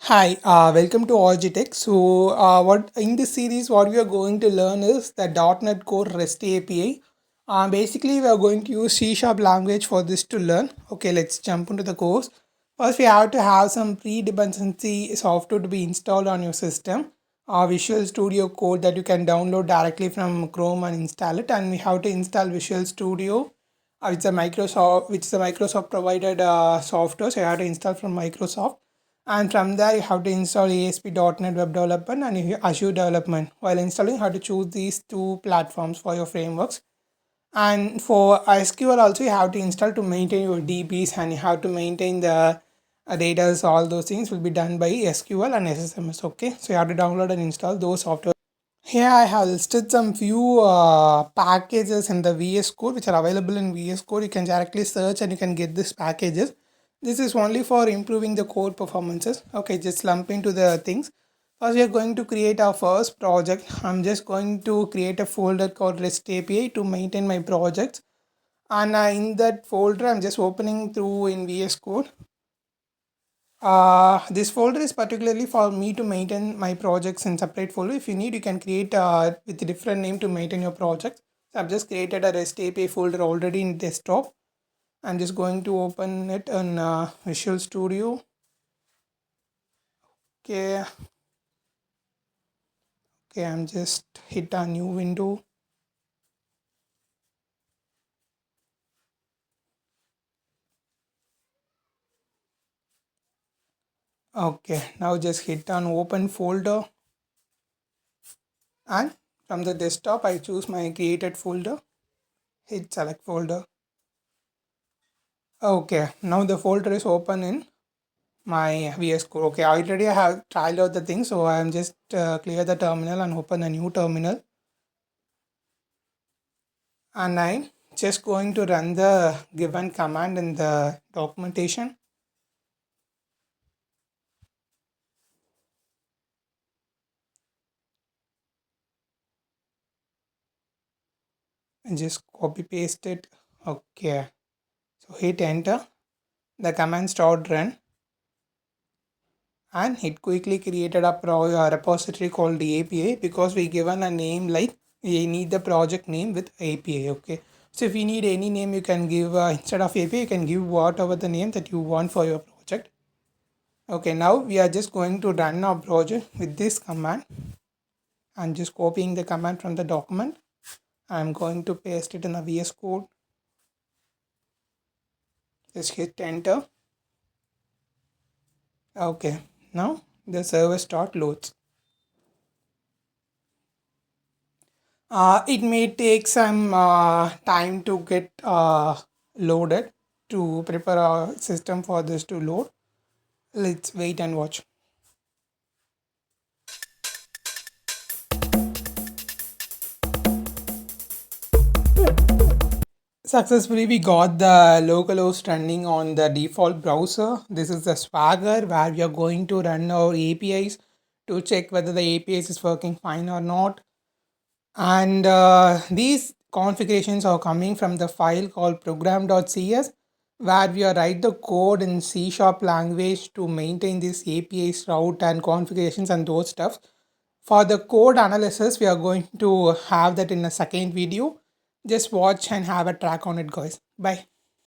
Hi, welcome to Orgitech. What in this series, what we are going to learn is the .NET Core REST API. Basically, we are going to use C# language for this to learn. Okay, let's jump into the course. First, we have to have some pre-dependency software to be installed on your system. Visual Studio Code that you can download directly from Chrome and install it. And we have to install Visual Studio. Which is a Microsoft provided software. So you have to install from Microsoft, and from there you have to install ASP.NET Web Development and Azure Development. While installing, you have to choose these two platforms for your frameworks. And for SQL also, you have to install to maintain your DBs, and you have to maintain the data. All those things will be done by SQL and SSMS. Okay, so you have to download and install those software. Here I have listed some few packages in the VS Code which are available in VS Code. You can directly search and you can get these packages. This is only for improving the code performances. Okay, just lump into the things. First, we are going to create our first project. I'm just going to create a folder called REST API to maintain my projects. And in that folder, I'm just opening through in VS Code. This folder is particularly for me to maintain my projects in separate folder. If you need, you can create with a different name to maintain your project. So I've just created a REST API folder already in desktop. I'm just going to open it in Visual Studio. Okay, I'm just hit a new window. Okay, now just hit on open folder, and from the desktop I choose my created folder. Hit select folder. Okay, now the folder is open in my VS Code. Okay, already I have tried out the thing, so I am just clear the terminal and open a new terminal, and I'm just going to run the given command in the documentation. And just copy paste it. Okay, so hit enter. The command start run, and it quickly created a repository called the API, because we given a name like we need the project name with API. Okay, so if you need any name, you can give instead of API, you can give whatever the name that you want for your project. Okay, now we are just going to run our project with this command. I'm just copying the command from the document. I'm going to paste it in the VS Code. Just hit enter. Okay, now the server start loads. It may take some time to get loaded to prepare our system for this to load. Let's wait and watch. Successfully, we got the localhost running on the default browser. This is the Swagger where we are going to run our APIs to check whether the APIs is working fine or not. And these configurations are coming from the file called program.cs, where we are write the code in C# language to maintain this APIs route and configurations and those stuff. For the code analysis, we are going to have that in a second video. Just watch and have a track on it, guys. Bye.